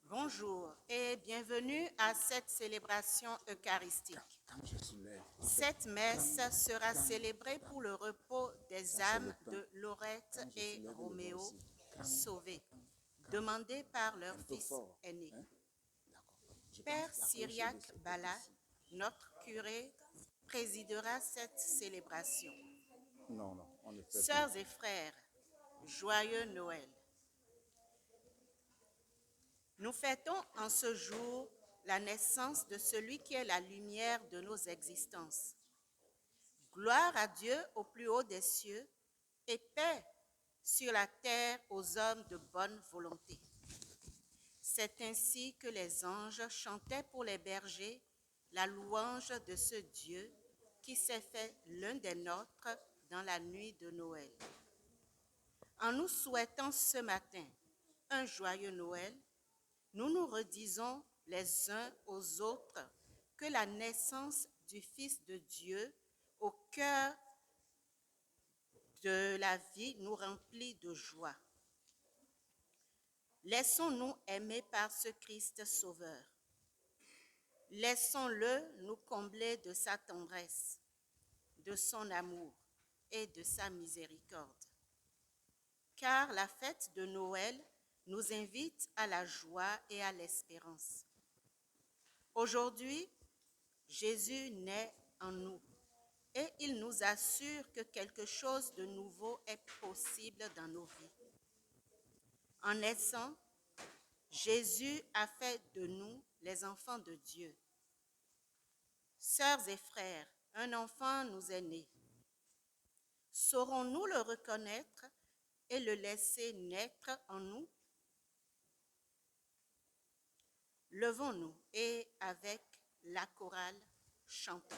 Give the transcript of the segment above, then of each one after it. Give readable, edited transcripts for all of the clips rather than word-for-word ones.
Bonjour et bienvenue à cette célébration eucharistique. Cette messe sera célébrée pour le repos des âmes de Laurette et Roméo sauvés, demandés par leur fils aîné. Père Cyriaque Bala, notre curé, présidera cette célébration. Sœurs et frères, joyeux Noël. Nous fêtons en ce jour la naissance de celui qui est la lumière de nos existences. Gloire à Dieu au plus haut des cieux et paix sur la terre aux hommes de bonne volonté. C'est ainsi que les anges chantaient pour les bergers la louange de ce Dieu qui s'est fait l'un des nôtres dans la nuit de Noël. En nous souhaitant ce matin un joyeux Noël, nous nous redisons les uns aux autres que la naissance du Fils de Dieu au cœur de la vie nous remplit de joie. Laissons-nous aimer par ce Christ Sauveur. Laissons-le nous combler de sa tendresse, de son amour et de sa miséricorde. Car la fête de Noël nous invite à la joie et à l'espérance. Aujourd'hui, Jésus naît en nous et il nous assure que quelque chose de nouveau est possible dans nos vies. En naissant, Jésus a fait de nous les enfants de Dieu. Sœurs et frères, un enfant nous est né. Saurons-nous le reconnaître et le laisser naître en nous? Levons-nous et avec la chorale chantons.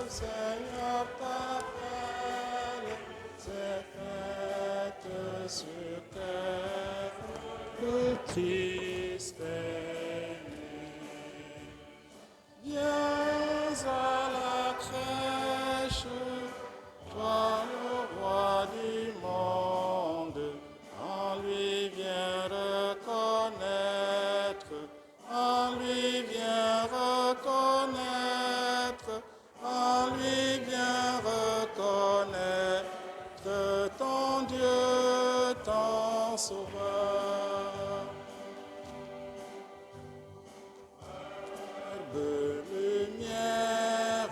Seigneur t'appelle, c'est fête sur terre, le Christ est né. Viens à la crèche, toi le roi du monde, en lui viens reconnaître, en lui viens reconnaître. En lui viens reconnaître ton Dieu, ton Sauveur. Herbe lumière,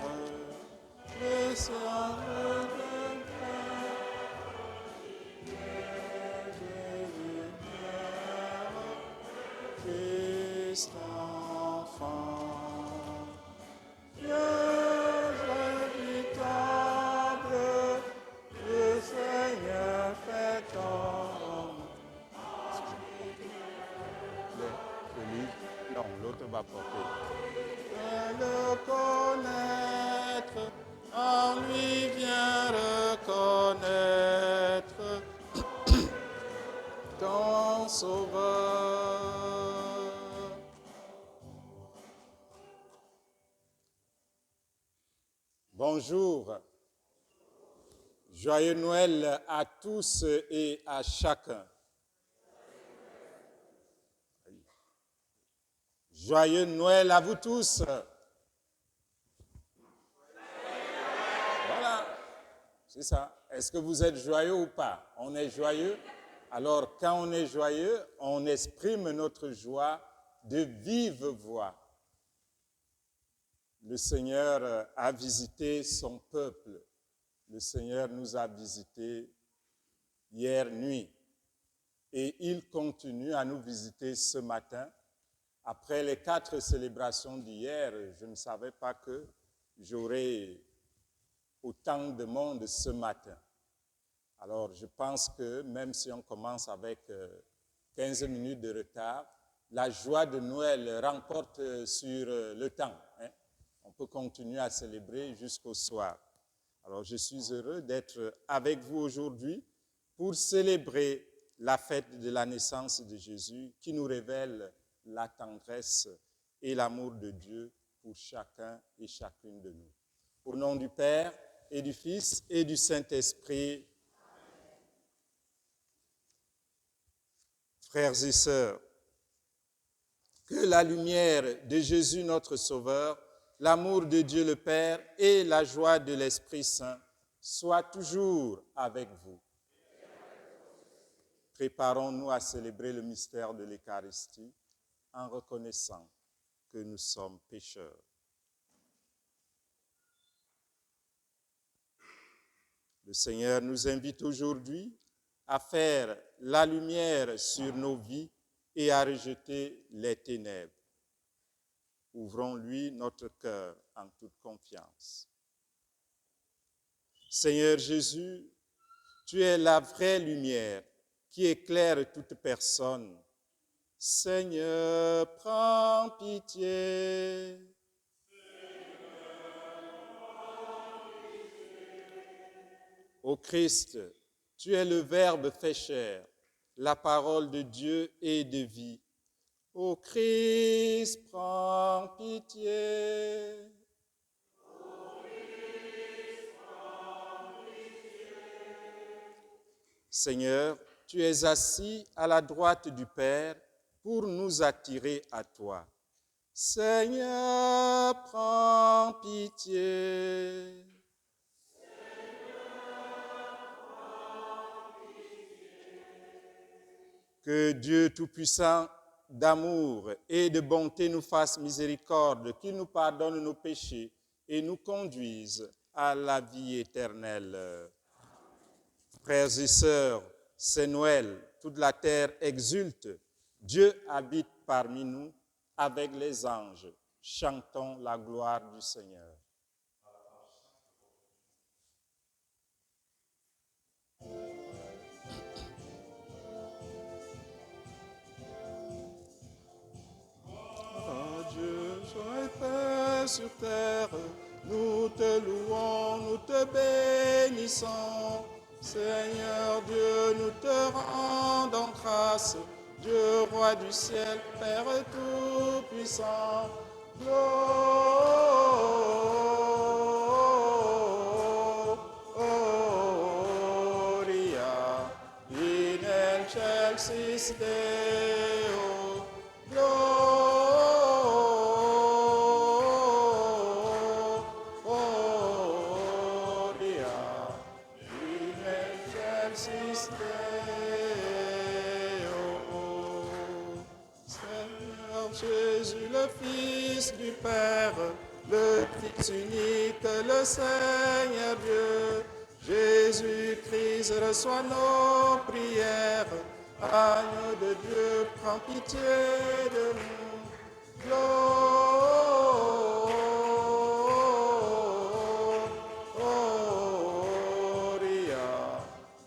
le ciel de lumière, Christ enfant. Va porter. Le connaître, en lui vient reconnaître ton Sauveur. Bonjour, joyeux Noël à tous et à chacun. Joyeux Noël à vous tous. Voilà. C'est ça. Est-ce que vous êtes joyeux ou pas? On est joyeux. Alors, quand on est joyeux, on exprime notre joie de vive voix. Le Seigneur a visité son peuple. Le Seigneur nous a visités hier nuit. Et il continue à nous visiter ce matin. Après les 4 célébrations d'hier, je ne savais pas que j'aurais autant de monde ce matin. Alors, je pense que même si on commence avec 15 minutes de retard, la joie de Noël remporte sur le temps. On peut continuer à célébrer jusqu'au soir. Alors, je suis heureux d'être avec vous aujourd'hui pour célébrer la fête de la naissance de Jésus qui nous révèle la tendresse et l'amour de Dieu pour chacun et chacune de nous. Au nom du Père et du Fils et du Saint-Esprit, frères et sœurs, que la lumière de Jésus notre Sauveur, l'amour de Dieu le Père et la joie de l'Esprit Saint soient toujours avec vous. Préparons-nous à célébrer le mystère de l'Eucharistie en reconnaissant que nous sommes pécheurs. Le Seigneur nous invite aujourd'hui à faire la lumière sur nos vies et à rejeter les ténèbres. Ouvrons-lui notre cœur en toute confiance. Seigneur Jésus, tu es la vraie lumière qui éclaire toute personne. Seigneur, prends pitié. Ô Christ, tu es le Verbe fait chair, la parole de Dieu et de vie. Ô Christ, prends pitié. Seigneur, tu es assis à la droite du Père pour nous attirer à toi. Seigneur, prends pitié. Que Dieu Tout-Puissant, d'amour et de bonté nous fasse miséricorde, qu'il nous pardonne nos péchés et nous conduise à la vie éternelle. Frères et sœurs, c'est Noël, toute la terre exulte. Dieu habite parmi nous avec les anges. Chantons la gloire du Seigneur. Oh Dieu, sois paix sur terre, nous te louons, nous te bénissons. Seigneur Dieu, nous te rendons grâce, Dieu roi du ciel, Père tout-puissant. Gloria in excelsis Deo. Gloria in excelsis Deo. Seigneur Jésus, le Fils du Père, le Fils unique, le Seigneur Dieu, Jésus-Christ, reçois nos prières. Agneau de Dieu, prends pitié de nous. Gloria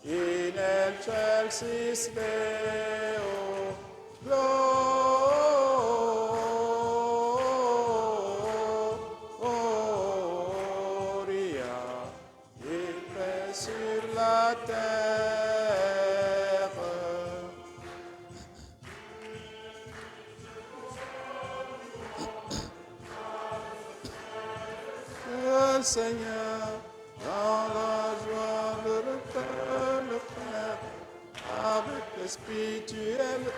in excelsis Deo. Gloria et paix sur la terre. Le Seigneur, dans la joie de le Père, avec l'Esprit, tu es le...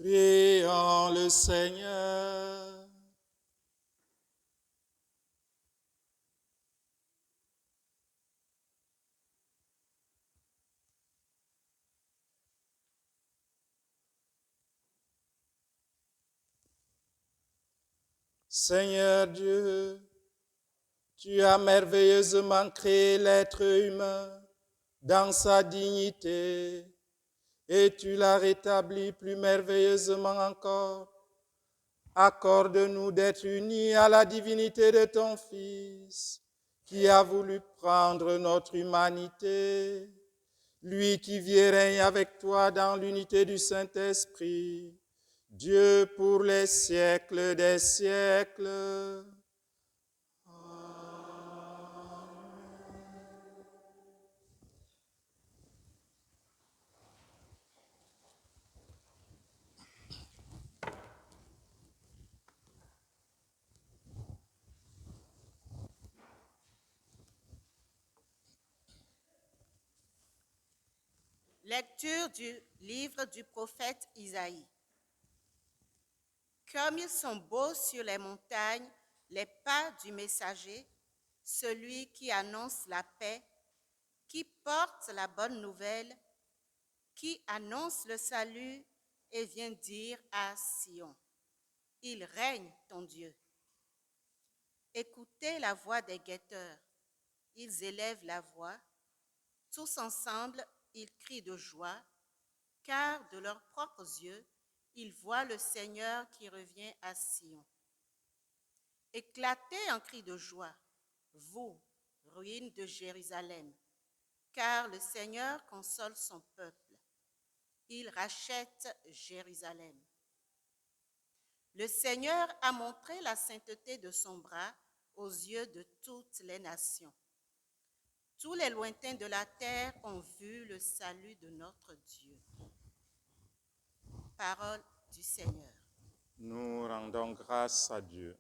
Prions le Seigneur. Seigneur Dieu, tu as merveilleusement créé l'être humain dans sa dignité et tu l'as rétabli plus merveilleusement encore. Accorde-nous d'être unis à la divinité de ton Fils, qui a voulu prendre notre humanité, lui qui vit et règne avec toi dans l'unité du Saint-Esprit, Dieu pour les siècles des siècles. Lecture du livre du prophète Isaïe. Comme ils sont beaux sur les montagnes les pas du messager, celui qui annonce la paix, qui porte la bonne nouvelle, qui annonce le salut et vient dire à Sion, il règne ton Dieu. Écoutez la voix des guetteurs, ils élèvent la voix, tous ensemble ils crient de joie, car de leurs propres yeux, ils voient le Seigneur qui revient à Sion. Éclatez en cris de joie, vous, ruines de Jérusalem, car le Seigneur console son peuple. Il rachète Jérusalem. Le Seigneur a montré la sainteté de son bras aux yeux de toutes les nations. Tous les lointains de la terre ont vu le salut de notre Dieu. Parole du Seigneur. Nous rendons grâce à Dieu.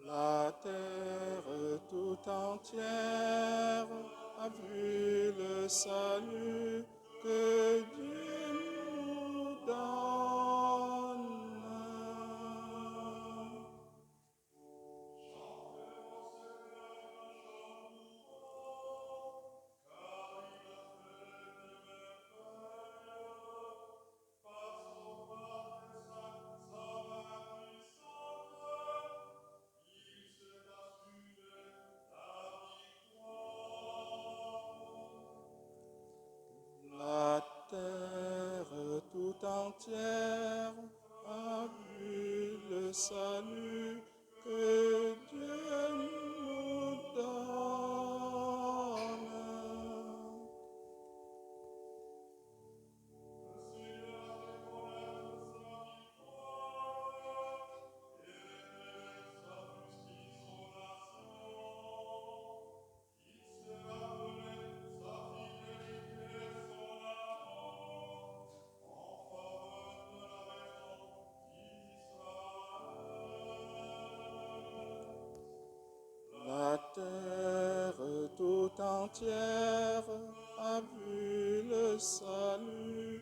La terre tout entière a vu le salut que Dieu nous donne. La terre tout entière a vu le salut que Dieu nous donne. La terre tout entière a vu le salut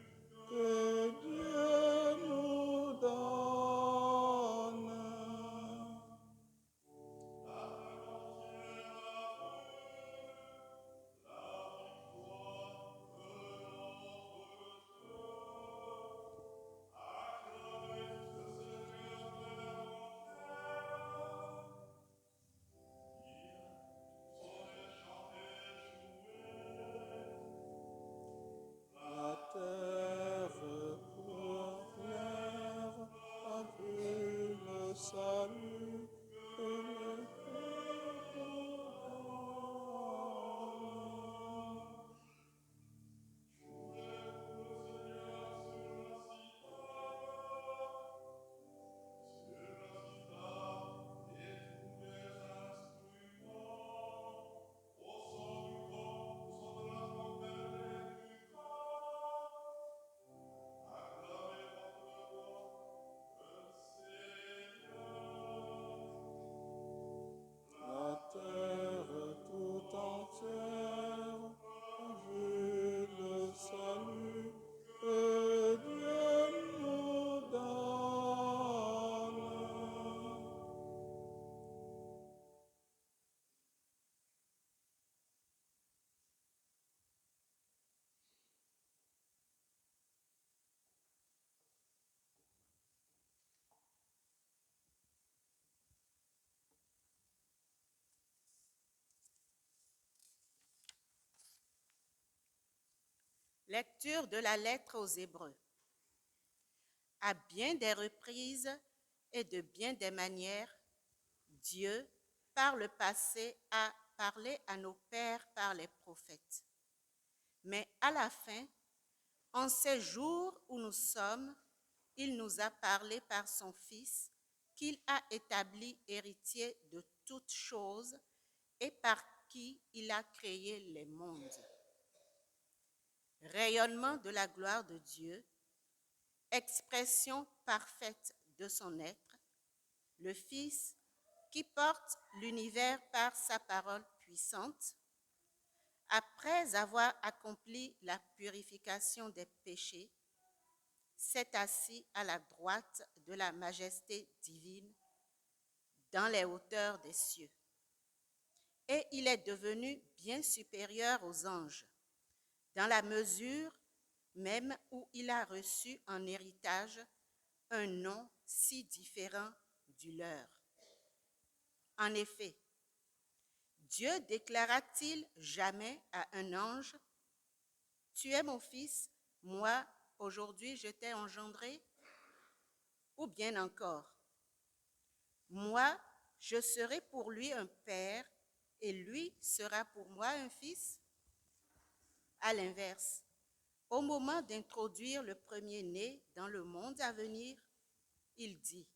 que Dieu nous donne. La Lecture de la lettre aux Hébreux. À bien des reprises et de bien des manières, Dieu, par le passé, a parlé à nos pères par les prophètes. Mais à la fin, en ces jours où nous sommes, il nous a parlé par son Fils, qu'il a établi héritier de toutes choses et par qui il a créé les mondes. Rayonnement de la gloire de Dieu, expression parfaite de son être, le Fils qui porte l'univers par sa parole puissante, après avoir accompli la purification des péchés, s'est assis à la droite de la majesté divine dans les hauteurs des cieux. Et il est devenu bien supérieur aux anges, dans la mesure même où il a reçu en héritage un nom si différent du leur. En effet, Dieu déclara-t-il jamais à un ange, « Tu es mon fils, moi, aujourd'hui je t'ai engendré » ou bien encore, « Moi, je serai pour lui un père et lui sera pour moi un fils » ? À l'inverse, au moment d'introduire le premier-né dans le monde à venir, il dit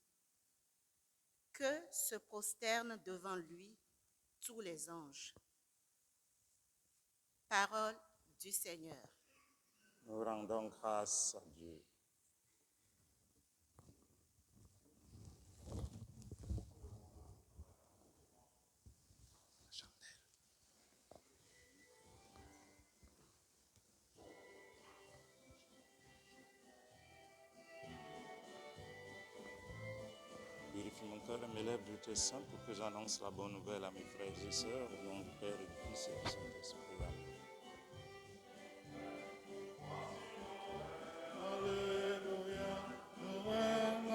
que se prosternent devant lui tous les anges. Parole du Seigneur. Nous rendons grâce à Dieu. Purifie mon cœur et mes lèvres de tes saints pour que j'annonce la bonne nouvelle à mes frères et sœurs, au nom du Père et du Fils et du Saint-Esprit. Amen. Alléluia, Noël,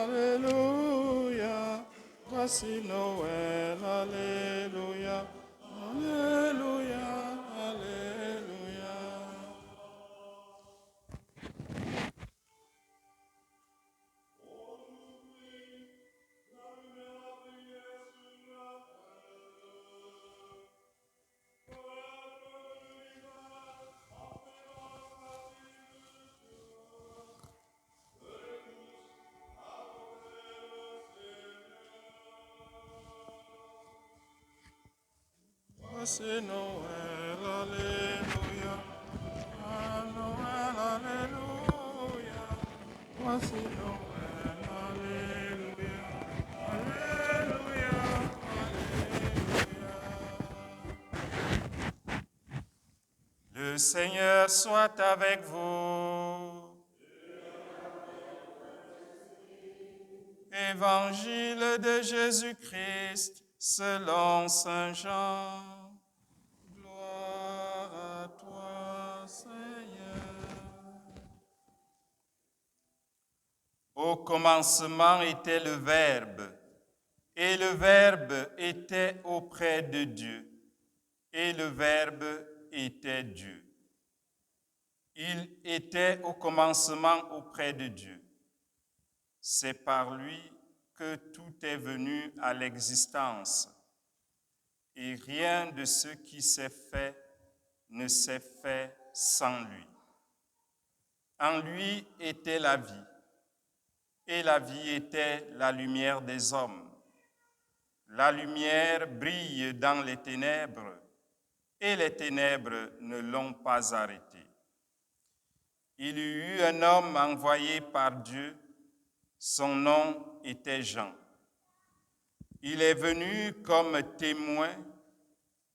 Alléluia. Voici Noël, Alléluia, Alléluia, Alléluia. Voici Noël, Alléluia, ah, Noël, Alléluia. Voici Noël, Alléluia, Alléluia, Alléluia. Le Seigneur soit avec vous. Évangile de Jésus-Christ selon Saint Jean. Gloire à toi, Seigneur. Au commencement était le Verbe, et le Verbe était auprès de Dieu, et le Verbe était Dieu. Il était au commencement auprès de Dieu. C'est par lui que tout est venu à l'existence, et rien de ce qui s'est fait ne s'est fait sans lui. En lui était la vie, et la vie était la lumière des hommes. La lumière brille dans les ténèbres, et les ténèbres ne l'ont pas arrêtée. Il y eut un homme envoyé par Dieu, son nom était Jean. Il est venu comme témoin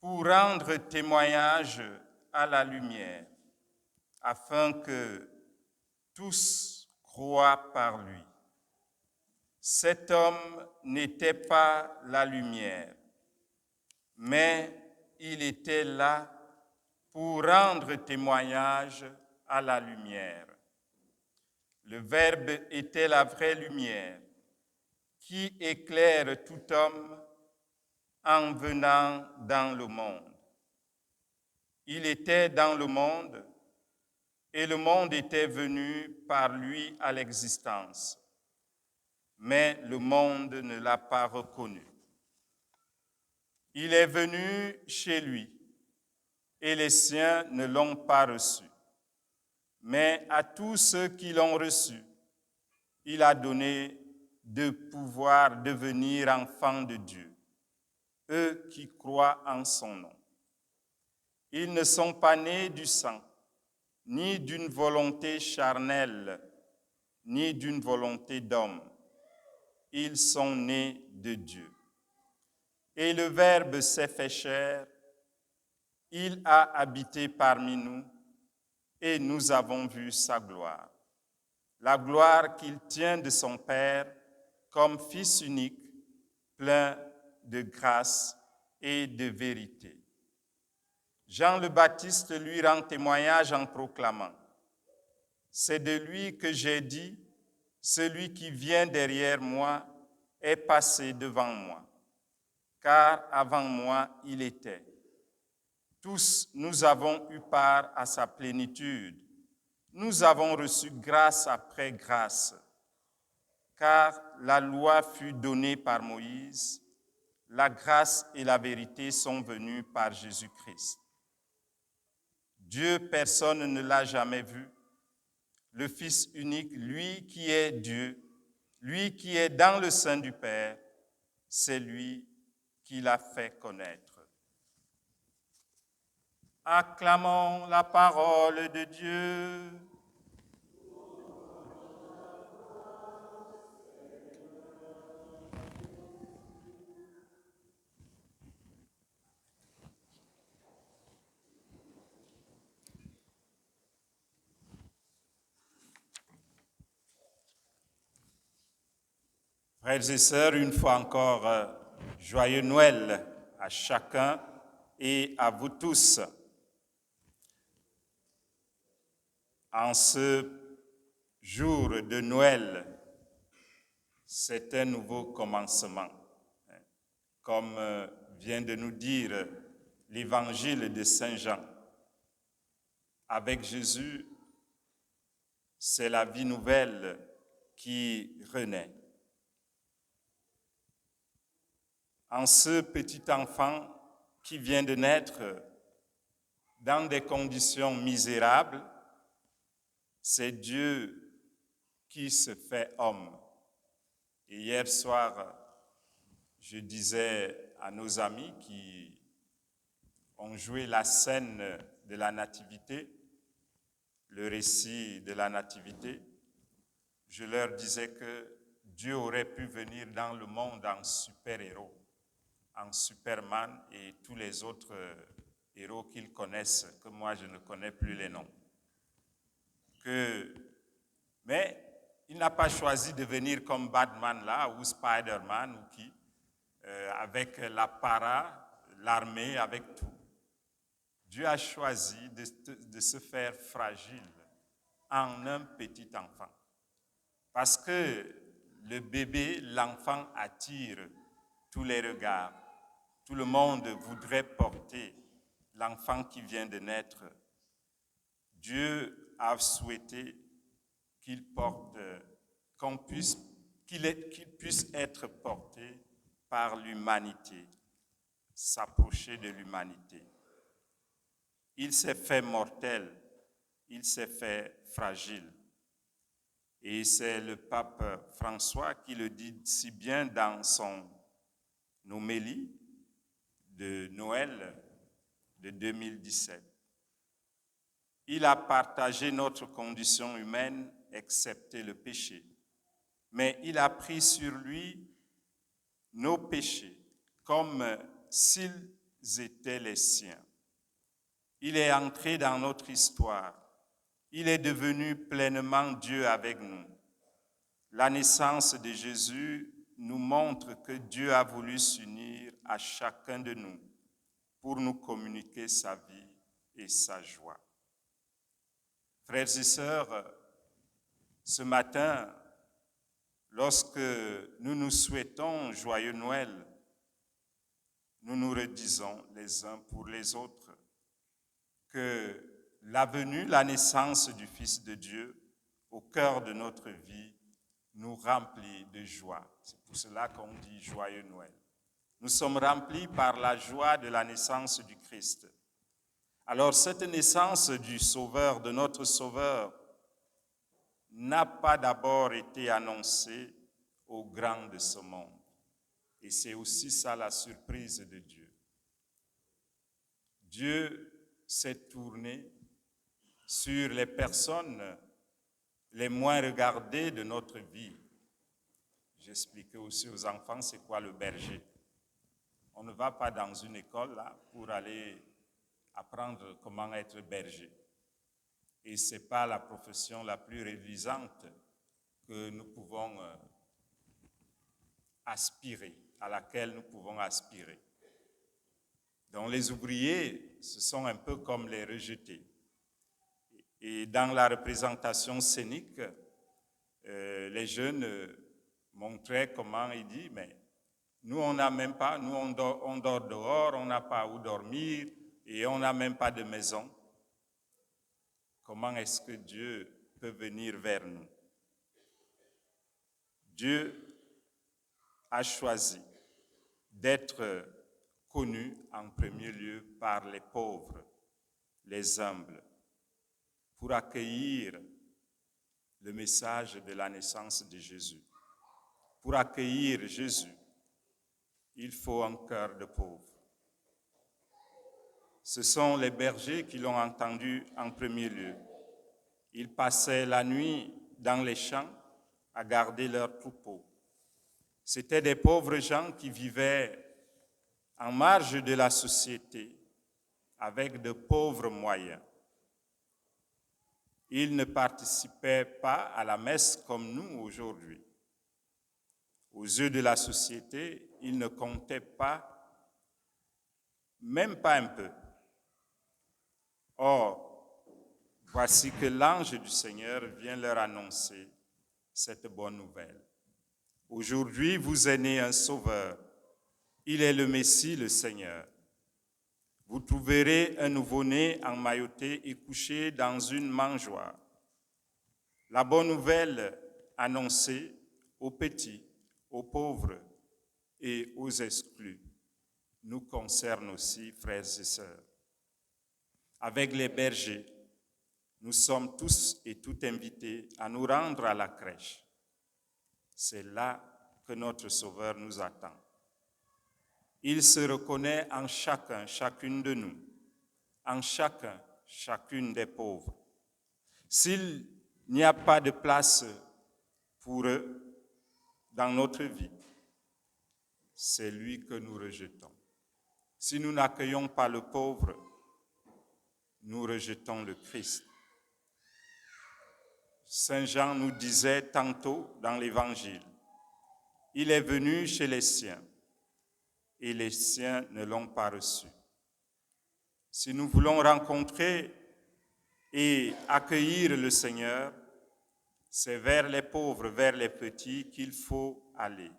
pour rendre témoignage à la lumière, afin que tous croient par lui. Cet homme n'était pas la lumière, mais il était là pour rendre témoignage à la lumière. Le Verbe était la vraie lumière qui éclaire tout homme en venant dans le monde. Il était dans le monde, et le monde était venu par lui à l'existence, mais le monde ne l'a pas reconnu. Il est venu chez lui, et les siens ne l'ont pas reçu. Mais à tous ceux qui l'ont reçu, il a donné de pouvoir devenir enfants de Dieu, eux qui croient en son nom. Ils ne sont pas nés du sang, ni d'une volonté charnelle, ni d'une volonté d'homme. Ils sont nés de Dieu. Et le Verbe s'est fait chair, il a habité parmi nous, et nous avons vu sa gloire. La gloire qu'il tient de son Père comme Fils unique, plein de grâce et de vérité. Jean le Baptiste lui rend témoignage en proclamant: c'est de lui que j'ai dit, celui qui vient derrière moi est passé devant moi, car avant moi il était. Tous nous avons eu part à sa plénitude. Nous avons reçu grâce après grâce, car la loi fut donnée par Moïse, la grâce et la vérité sont venues par Jésus-Christ. Dieu, personne ne l'a jamais vu. Le Fils unique, lui qui est Dieu, lui qui est dans le sein du Père, c'est lui qui l'a fait connaître. Acclamons la parole de Dieu. Frères et sœurs, une fois encore, joyeux Noël à chacun et à vous tous. En ce jour de Noël, c'est un nouveau commencement. Comme vient de nous dire l'évangile de Saint Jean. Avec Jésus, c'est la vie nouvelle qui renaît. En ce petit enfant qui vient de naître dans des conditions misérables, c'est Dieu qui se fait homme. Et hier soir, je disais à nos amis qui ont joué la scène de la Nativité, le récit de la Nativité, je leur disais que Dieu aurait pu venir dans le monde en super-héros, en Superman et tous les autres héros qu'ils connaissent, que moi je ne connais plus les noms. Mais il n'a pas choisi de venir comme Batman là, ou Spider-Man, ou qui, avec la para, l'armée, avec tout. Dieu a choisi de se faire fragile en un petit enfant. Parce que le bébé, l'enfant attire tous les regards. Tout le monde voudrait porter l'enfant qui vient de naître. Dieu a souhaité qu'il puisse être porté par l'humanité, s'approcher de l'humanité. Il s'est fait mortel, il s'est fait fragile. Et c'est le pape François qui le dit si bien dans son homélie de Noël de 2017. Il a partagé notre condition humaine, excepté le péché. Mais il a pris sur lui nos péchés, comme s'ils étaient les siens. Il est entré dans notre histoire. Il est devenu pleinement Dieu avec nous. La naissance de Jésus nous montre que Dieu a voulu s'unir à chacun de nous pour nous communiquer sa vie et sa joie. Frères et sœurs, ce matin, lorsque nous nous souhaitons joyeux Noël, nous nous redisons les uns pour les autres que la venue, la naissance du Fils de Dieu au cœur de notre vie nous remplit de joie. C'est pour cela qu'on dit joyeux Noël. Nous sommes remplis par la joie de la naissance du Christ. Alors cette naissance du Sauveur, de notre Sauveur, n'a pas d'abord été annoncée aux grands de ce monde. Et c'est aussi ça la surprise de Dieu. Dieu s'est tourné sur les personnes les moins regardées de notre vie. J'expliquais aussi aux enfants c'est quoi le berger. On ne va pas dans une école là, pour aller apprendre comment être berger. Et ce n'est pas la profession la plus révisante que nous pouvons aspirer, à laquelle nous pouvons aspirer. Donc les ouvriers, ce sont un peu comme les rejetés. Et dans la représentation scénique, les jeunes montraient comment il dit, mais nous on n'a même pas, nous on dort dehors, on n'a pas où dormir et on n'a même pas de maison. Comment est-ce que Dieu peut venir vers nous? Dieu a choisi d'être connu en premier lieu par les pauvres, les humbles, pour accueillir le message de la naissance de Jésus. Pour accueillir Jésus, il faut un cœur de pauvre. Ce sont les bergers qui l'ont entendu en premier lieu. Ils passaient la nuit dans les champs à garder leurs troupeaux. C'étaient des pauvres gens qui vivaient en marge de la société avec de pauvres moyens. Ils ne participaient pas à la messe comme nous aujourd'hui. Aux yeux de la société, ils ne comptaient pas, même pas un peu. Or, voici que l'ange du Seigneur vient leur annoncer cette bonne nouvelle. Aujourd'hui, vous est né un sauveur. Il est le Messie, le Seigneur. Vous trouverez un nouveau-né emmailloté et couché dans une mangeoire. La bonne nouvelle annoncée aux petits, aux pauvres et aux exclus nous concerne aussi, frères et sœurs. Avec les bergers, nous sommes tous et toutes invités à nous rendre à la crèche. C'est là que notre Sauveur nous attend. Il se reconnaît en chacun, chacune de nous, en chacun, chacune des pauvres. S'il n'y a pas de place pour eux dans notre vie, c'est lui que nous rejetons. Si nous n'accueillons pas le pauvre, nous rejetons le Christ. Saint Jean nous disait tantôt dans l'Évangile, « Il est venu chez les siens, et les siens ne l'ont pas reçu. » Si nous voulons rencontrer et accueillir le Seigneur, c'est vers les pauvres, vers les petits qu'il faut aller.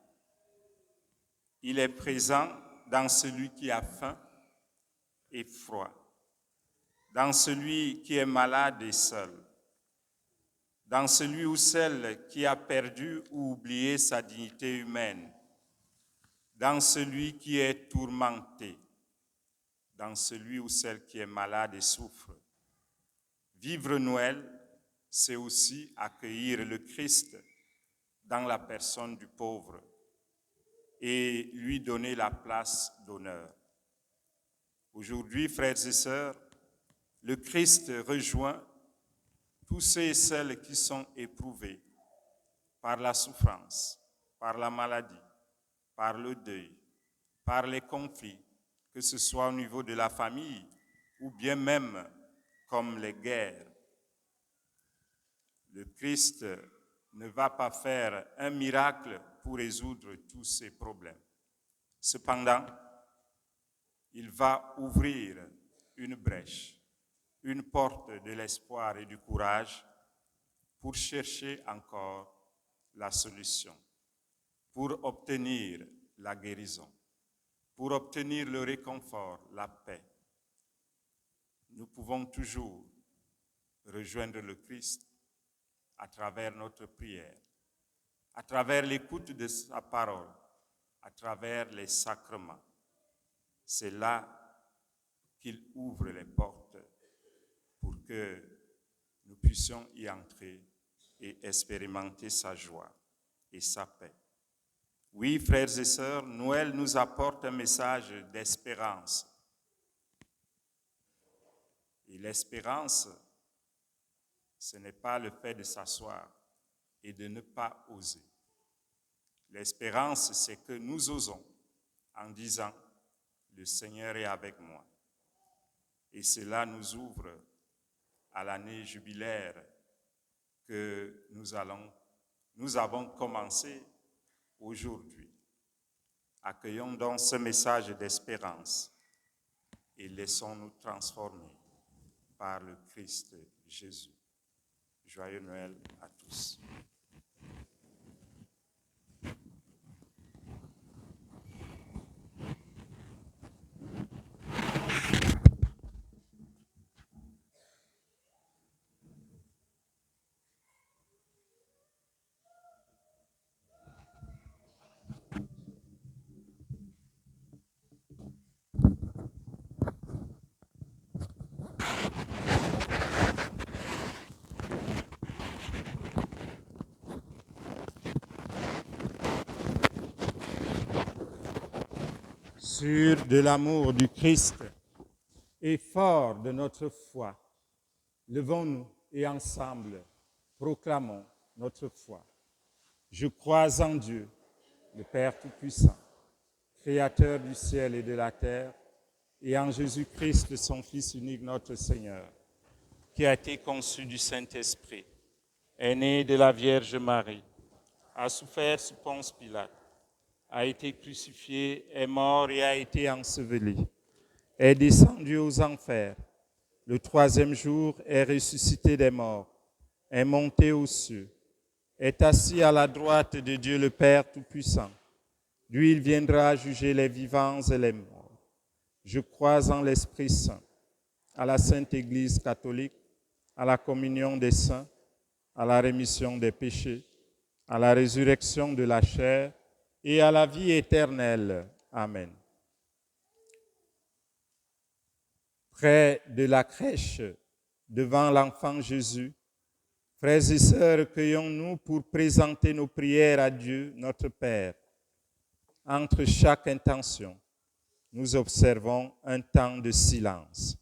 Il est présent dans celui qui a faim et froid, dans celui qui est malade et seul, dans celui ou celle qui a perdu ou oublié sa dignité humaine, dans celui qui est tourmenté, dans celui ou celle qui est malade et souffre. Vivre Noël, c'est aussi accueillir le Christ dans la personne du pauvre et lui donner la place d'honneur. Aujourd'hui, frères et sœurs, le Christ rejoint tous ceux et celles qui sont éprouvés par la souffrance, par la maladie, par le deuil, par les conflits, que ce soit au niveau de la famille ou bien même comme les guerres. Le Christ ne va pas faire un miracle pour résoudre tous ces problèmes. Cependant, il va ouvrir une brèche, une porte de l'espoir et du courage pour chercher encore la solution, pour obtenir la guérison, pour obtenir le réconfort, la paix. Nous pouvons toujours rejoindre le Christ à travers notre prière, à travers l'écoute de sa parole, à travers les sacrements. C'est là qu'il ouvre les portes pour que nous puissions y entrer et expérimenter sa joie et sa paix. Oui, frères et sœurs, Noël nous apporte un message d'espérance. Et l'espérance, ce n'est pas le fait de s'asseoir et de ne pas oser. L'espérance, c'est que nous osons en disant, le Seigneur est avec moi. Et cela nous ouvre à l'année jubilaire que nous avons commencé aujourd'hui. Accueillons donc ce message d'espérance et laissons-nous transformer par le Christ Jésus. Joyeux Noël à tous. Sûr de l'amour du Christ et fort de notre foi, levons-nous et ensemble proclamons notre foi. Je crois en Dieu, le Père Tout-Puissant, Créateur du ciel et de la terre, et en Jésus-Christ, son Fils unique, notre Seigneur, qui a été conçu du Saint-Esprit, est né de la Vierge Marie, a souffert sous Ponce Pilate, a été crucifié, est mort et a été enseveli, est descendu aux enfers. Le troisième jour est ressuscité des morts, est monté aux cieux, est assis à la droite de Dieu le Père Tout-Puissant. Lui, il viendra juger les vivants et les morts. Je crois en l'Esprit Saint, à la Sainte Église catholique, à la communion des saints, à la rémission des péchés, à la résurrection de la chair et à la vie éternelle. Amen. Près de la crèche, devant l'enfant Jésus, frères et sœurs, recueillons-nous pour présenter nos prières à Dieu, notre Père. Entre chaque intention, nous observons un temps de silence.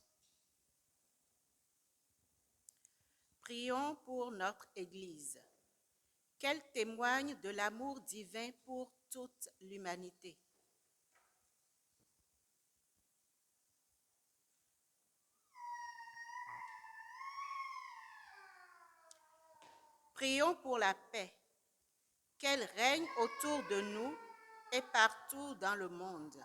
Prions pour notre Église, qu'elle témoigne de l'amour divin pour toute l'humanité. Prions pour la paix, qu'elle règne autour de nous et partout dans le monde.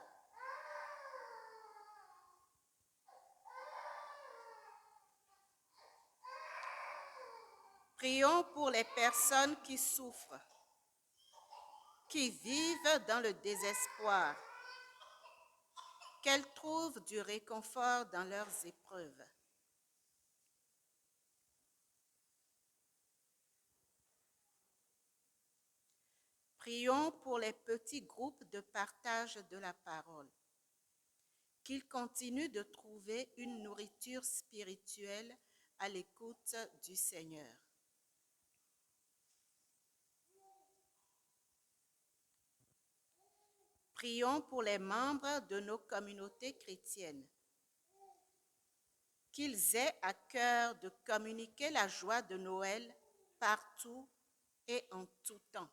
Prions pour les personnes qui souffrent, qui vivent dans le désespoir, qu'elles trouvent du réconfort dans leurs épreuves. Prions pour les petits groupes de partage de la parole, qu'ils continuent de trouver une nourriture spirituelle à l'écoute du Seigneur. Prions pour les membres de nos communautés chrétiennes, qu'ils aient à cœur de communiquer la joie de Noël partout et en tout temps.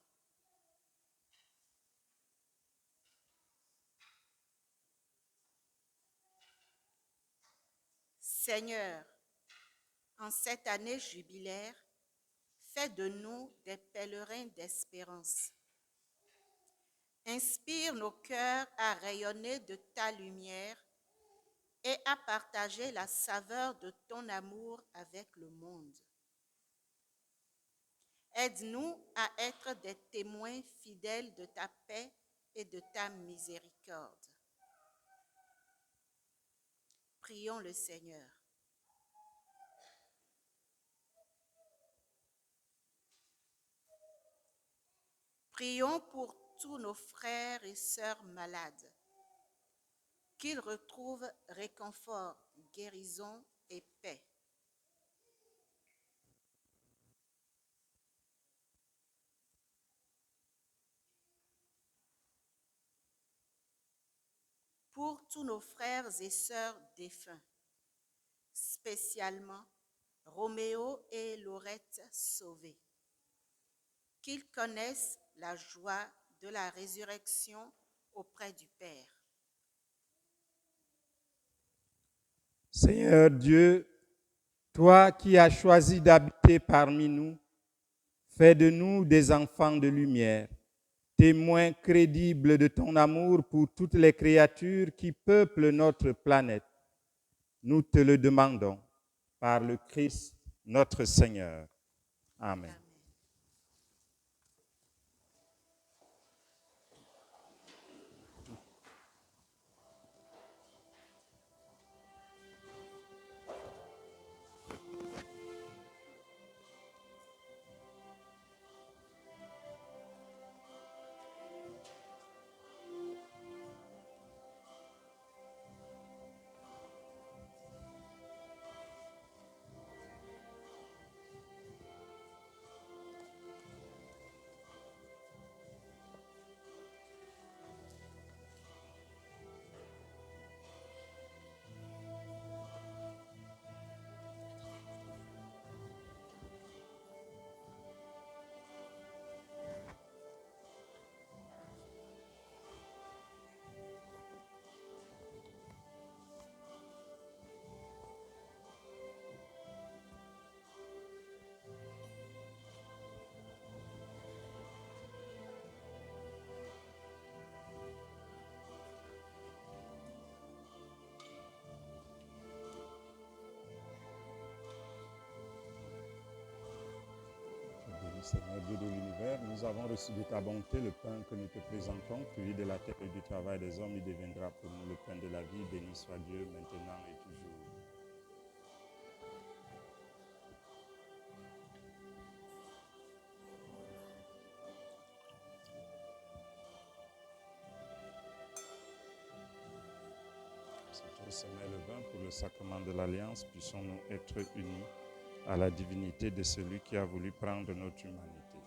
Seigneur, en cette année jubilaire, fais de nous des pèlerins d'espérance. Inspire nos cœurs à rayonner de ta lumière et à partager la saveur de ton amour avec le monde. Aide-nous à être des témoins fidèles de ta paix et de ta miséricorde. Prions le Seigneur. Prions pour tous nos frères et sœurs malades, qu'ils retrouvent réconfort, guérison et paix. Pour tous nos frères et sœurs défunts, spécialement Roméo et Laurette sauvés, qu'ils connaissent la joie de la résurrection auprès du Père. Seigneur Dieu, toi qui as choisi d'habiter parmi nous, fais de nous des enfants de lumière, témoins crédibles de ton amour pour toutes les créatures qui peuplent notre planète. Nous te le demandons par le Christ notre Seigneur. Amen. Amen. Seigneur Dieu de l'univers, nous avons reçu de ta bonté le pain que nous te présentons, fruit de la terre et du travail des hommes, il deviendra pour nous le pain de la vie. Béni soit Dieu maintenant et toujours. Seigneur le vin pour le sacrement de l'Alliance, puissons-nous être unis à la divinité de celui qui a voulu prendre notre humanité.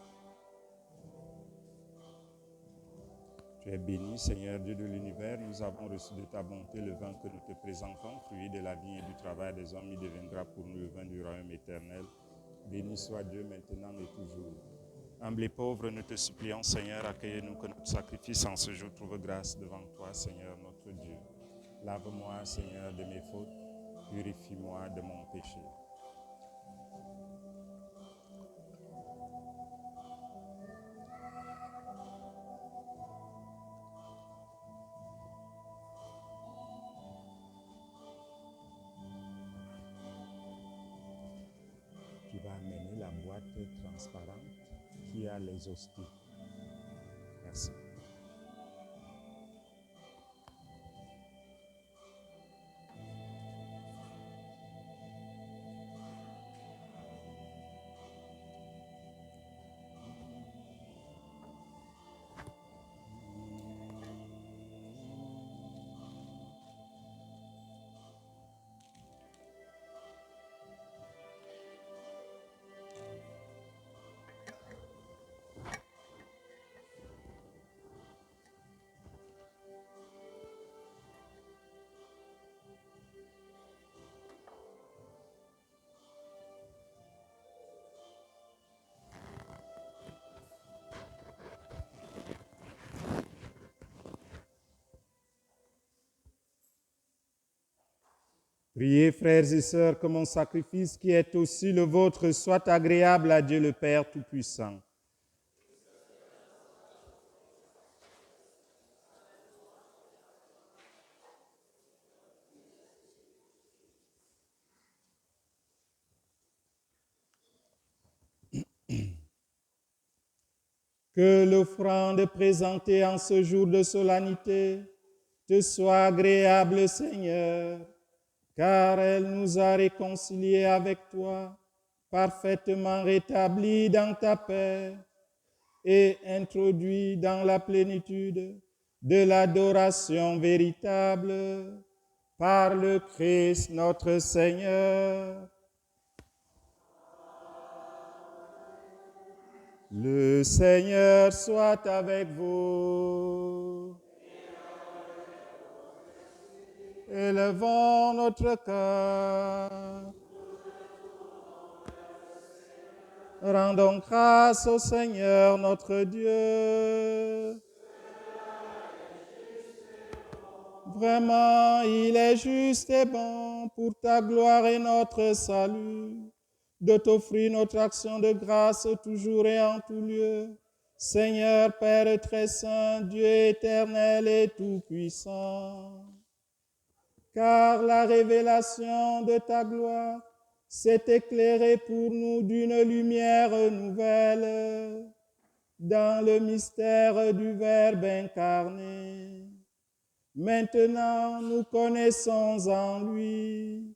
Tu es béni, Seigneur Dieu de l'univers, nous avons reçu de ta bonté le vin que nous te présentons, fruit de la vie et du travail des hommes, il deviendra pour nous le vin du royaume éternel. Béni soit Dieu maintenant et toujours. Humbles et pauvres, nous te supplions, Seigneur, accueille-nous que notre sacrifice en ce jour trouve grâce devant toi, Seigneur notre Dieu. Lave-moi, Seigneur, de mes fautes, purifie-moi de mon péché. Tu vas amener la boîte transparente qui a les hosties. Merci. Priez, frères et sœurs, que mon sacrifice qui est aussi le vôtre soit agréable à Dieu le Père Tout-Puissant. Que l'offrande présentée en ce jour de solennité te soit agréable, Seigneur, car elle nous a réconciliés avec toi, parfaitement rétablis dans ta paix. et introduits dans la plénitude de l'adoration véritable par le Christ notre Seigneur. Le Seigneur soit avec vous. Élevons notre cœur. Rendons grâce au Seigneur notre Dieu. Vraiment, il est juste et bon pour ta gloire et notre salut de t'offrir notre action de grâce toujours et en tout lieu. Seigneur Père très saint, Dieu éternel et tout-puissant. Car la révélation de ta gloire s'est éclairée pour nous d'une lumière nouvelle dans le mystère du Verbe incarné. Maintenant, nous connaissons en lui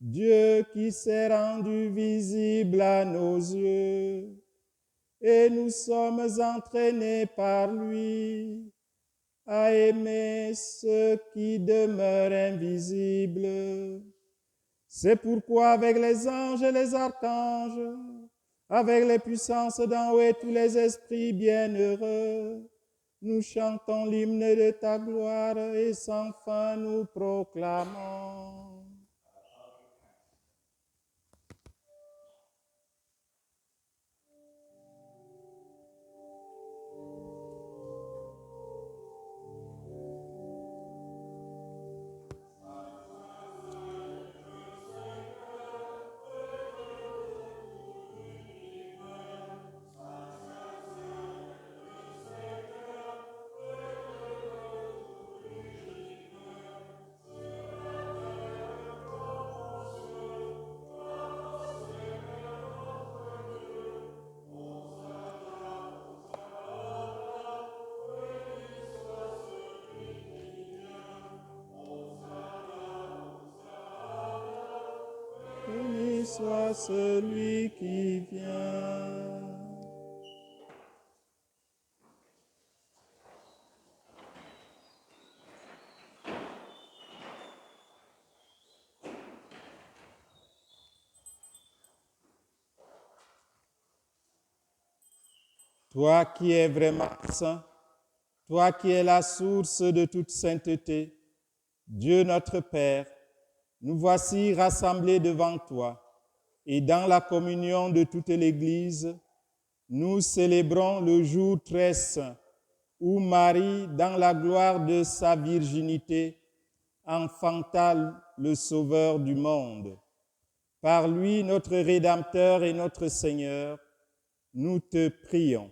Dieu qui s'est rendu visible à nos yeux, et nous sommes entraînés par lui à aimer ce qui demeure invisible. C'est pourquoi avec les anges et les archanges, avec les puissances d'en haut et tous les esprits bienheureux, nous chantons l'hymne de ta gloire et sans fin nous proclamons. Béni soit celui qui vient. Toi qui es vraiment saint, toi qui es la source de toute sainteté, Dieu notre Père, nous voici rassemblés devant toi et dans la communion de toute l'Église, nous célébrons le jour très saint où Marie, dans la gloire de sa virginité, enfanta le Sauveur du monde. Par lui, notre Rédempteur et notre Seigneur, nous te prions.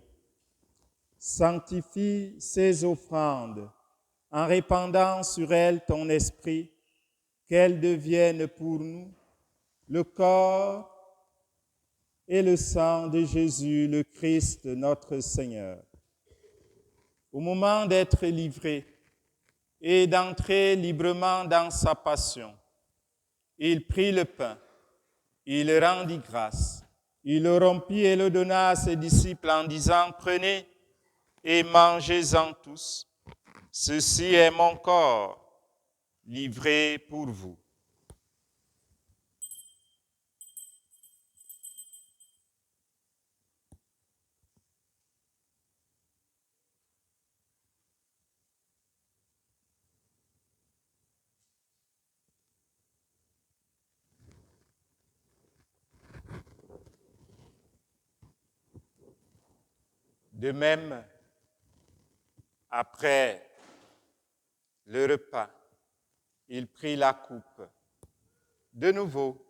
Sanctifie ces offrandes en répandant sur elles ton esprit, qu'elles deviennent pour nous le corps et le sang de Jésus, le Christ, notre Seigneur. Au moment d'être livré et d'entrer librement dans sa passion, il prit le pain, il rendit grâce, il le rompit et le donna à ses disciples en disant, « Prenez et mangez-en tous. Ceci est mon corps, livré pour vous. » De même, après le repas, il prit la coupe. De nouveau,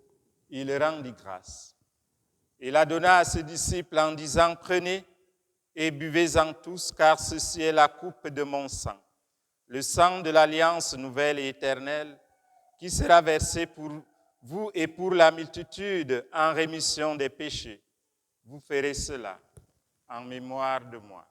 il rendit grâce. Il la donna à ses disciples en disant, « Prenez et buvez-en tous, car ceci est la coupe de mon sang, le sang de l'alliance nouvelle et éternelle, qui sera versé pour vous et pour la multitude en rémission des péchés. Vous ferez cela en mémoire de moi. »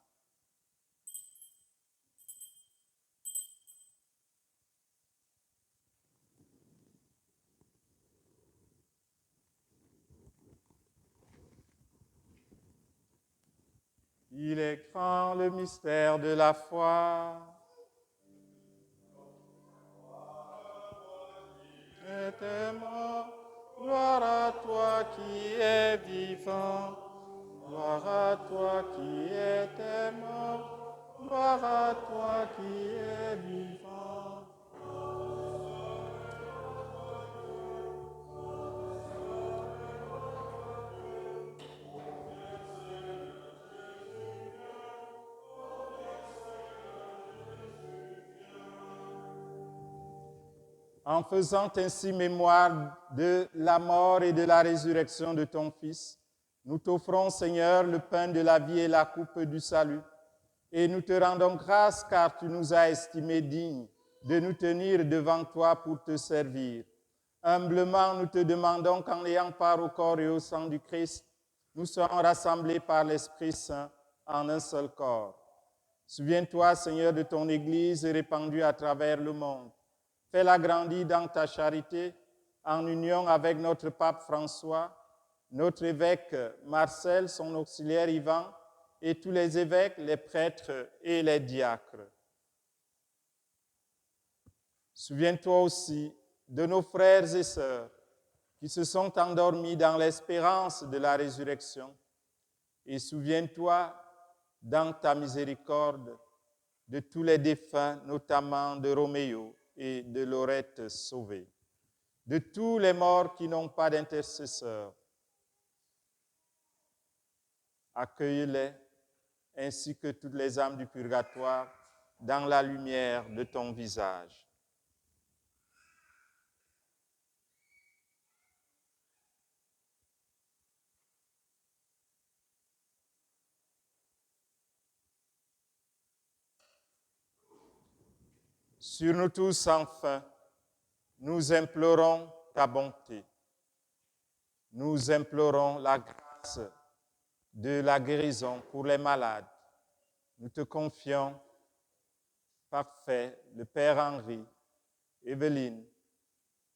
Il est grand le mystère de la foi. Était mort, gloire à toi qui es vivant. Gloire à toi qui étais mort, gloire à toi qui es vivant. En faisant ainsi mémoire de la mort et de la résurrection de ton Fils, nous t'offrons, Seigneur, le pain de la vie et la coupe du salut. Et nous te rendons grâce car tu nous as estimés dignes de nous tenir devant toi pour te servir. Humblement, nous te demandons qu'en ayant part au corps et au sang du Christ, nous serons rassemblés par l'Esprit Saint en un seul corps. Souviens-toi, Seigneur, de ton Église répandue à travers le monde. Fais-la grandir dans ta charité, en union avec notre pape François, notre évêque Marcel, son auxiliaire Ivan, et tous les évêques, les prêtres et les diacres. Souviens-toi aussi de nos frères et sœurs qui se sont endormis dans l'espérance de la résurrection. Et souviens-toi, dans ta miséricorde, de tous les défunts, notamment de Roméo et de Laurette sauvée, de tous les morts qui n'ont pas d'intercesseur. Accueille-les, ainsi que toutes les âmes du purgatoire, dans la lumière de ton visage. Sur nous tous, enfin, nous implorons ta bonté. Nous implorons la grâce de la guérison pour les malades. Nous te confions, parfait, le Père Henri, Évelyne.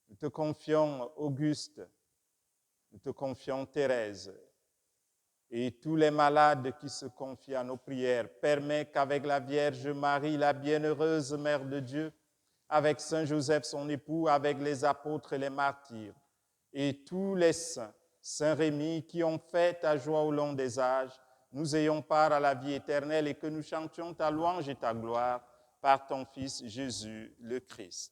Nous te confions Auguste. Nous te confions Thérèse. Et tous les malades qui se confient à nos prières. Permets qu'avec la Vierge Marie, la bienheureuse Mère de Dieu, avec Saint Joseph, son époux, avec les apôtres et les martyrs, et tous les saints, Saint Rémy, qui ont fait ta joie au long des âges, nous ayons part à la vie éternelle et que nous chantions ta louange et ta gloire par ton Fils Jésus le Christ.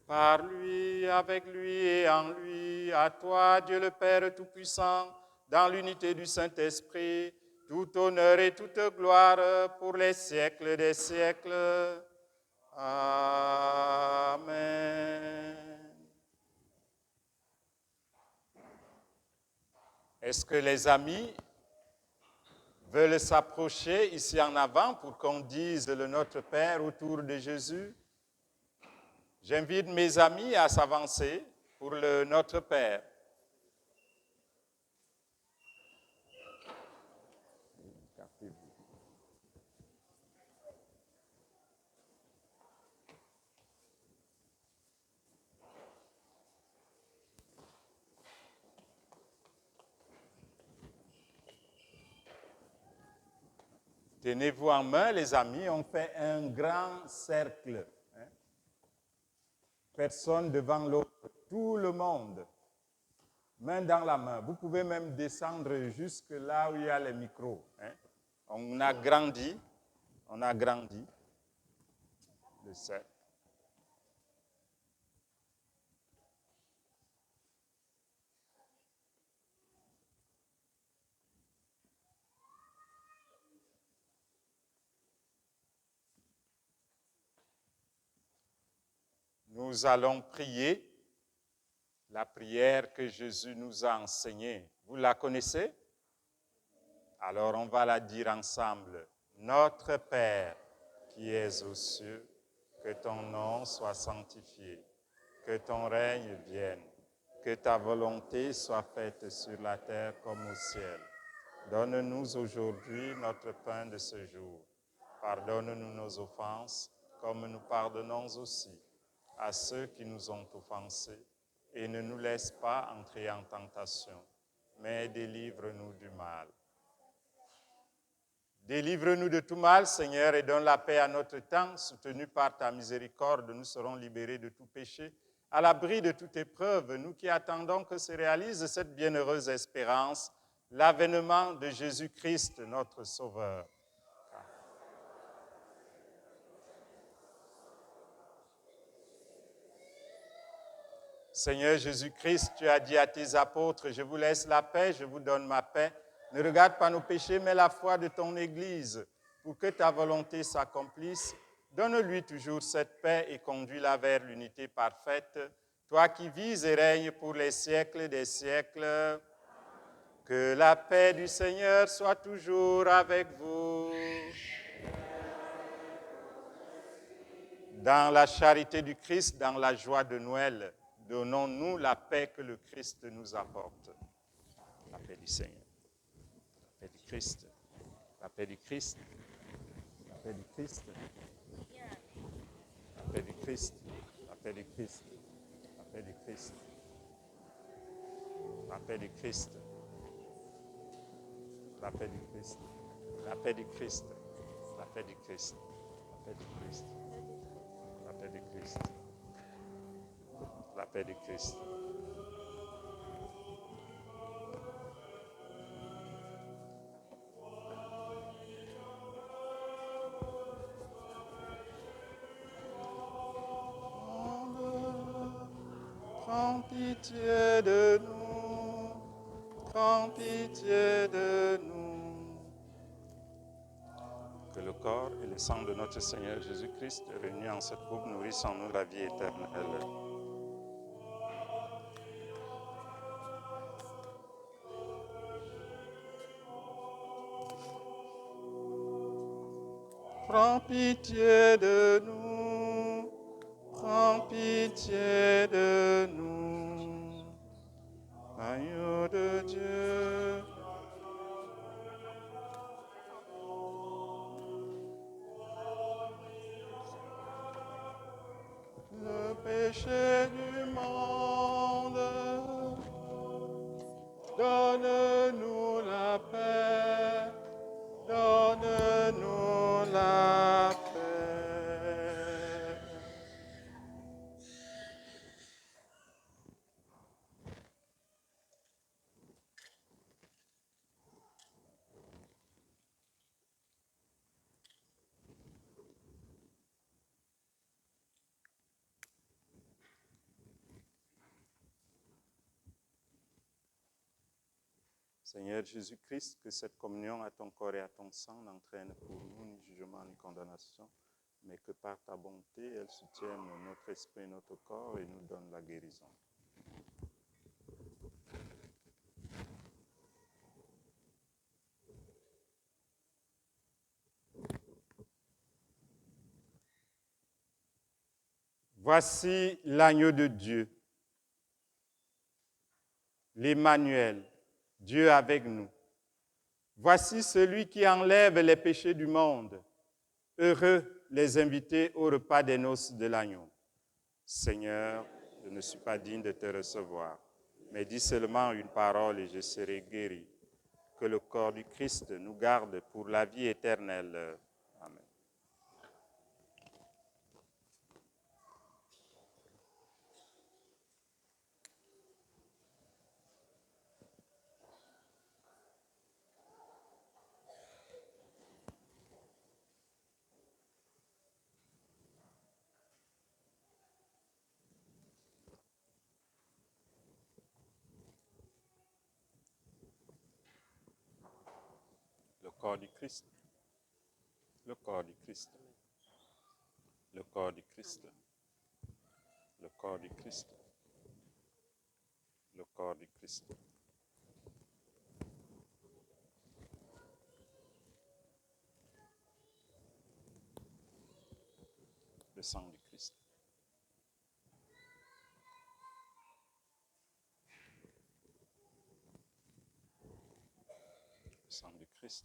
Par lui, avec lui et en lui, à toi, Dieu le Père Tout-Puissant, dans l'unité du Saint-Esprit, tout honneur et toute gloire pour les siècles des siècles. Amen. Est-ce que les amis veulent s'approcher ici en avant pour qu'on dise le Notre Père autour de Jésus? J'invite mes amis à s'avancer pour le Notre Père. Tenez-vous en main, les amis, on fait un grand cercle. Personne devant l'autre, tout le monde, main dans la main. Vous pouvez même descendre jusque là où il y a les micros. On a grandi le cercle. Nous allons prier la prière que Jésus nous a enseignée. Vous la connaissez? Alors on va la dire ensemble. Notre Père qui es aux cieux, que ton nom soit sanctifié, que ton règne vienne, que ta volonté soit faite sur la terre comme au ciel. Donne-nous aujourd'hui notre pain de ce jour. Pardonne-nous nos offenses, comme nous pardonnons aussi à ceux qui nous ont offensés, et ne nous laisse pas entrer en tentation, mais délivre-nous du mal. Délivre-nous de tout mal, Seigneur, et donne la paix à notre temps. Soutenus par ta miséricorde, nous serons libérés de tout péché. À l'abri de toute épreuve, nous qui attendons que se réalise cette bienheureuse espérance, l'avènement de Jésus-Christ, notre Sauveur. Seigneur Jésus-Christ, tu as dit à tes apôtres, je vous laisse la paix, je vous donne ma paix. Ne regarde pas nos péchés, mais la foi de ton Église, pour que ta volonté s'accomplisse. Donne-lui toujours cette paix et conduis-la vers l'unité parfaite. Toi qui vis et règnes pour les siècles des siècles, que la paix du Seigneur soit toujours avec vous. Dans la charité du Christ, dans la joie de Noël, donnons-nous la paix que le Christ nous apporte. La paix du Seigneur, la paix du Christ, la paix du Christ, la paix du Christ, la paix du Christ, la paix du Christ, la paix du Christ, la paix du Christ, la paix du Christ, la paix du Christ, la paix du Christ, la paix du Christ, la paix du Christ, la paix du Christ. Prends pitié de nous, prends pitié de nous. Que le corps et le sang de notre Seigneur Jésus-Christ, réunis en cette coupe, nourrissent en nous la vie éternelle. Prends pitié de nous, prends pitié de nous. Agneau de Dieu. Le péché du monde, donne-nous la paix, donne-nous la paix. Seigneur Jésus-Christ, que cette communion à ton corps et à ton sang n'entraîne pour nous ni jugement ni condamnation, mais que par ta bonté, elle soutienne notre esprit et notre corps et nous donne la guérison. Voici l'agneau de Dieu, l'Emmanuel, Dieu avec nous. Voici celui qui enlève les péchés du monde. Heureux les invités au repas des noces de l'agneau. Seigneur, je ne suis pas digne de te recevoir, mais dis seulement une parole et je serai guéri. Que le corps du Christ nous garde pour la vie éternelle. Amen. Le corps du Christ, le corps du Christ, le corps du Christ, le corps du Christ, le corps du Christ. Le sang du Christ. Le sang du Christ.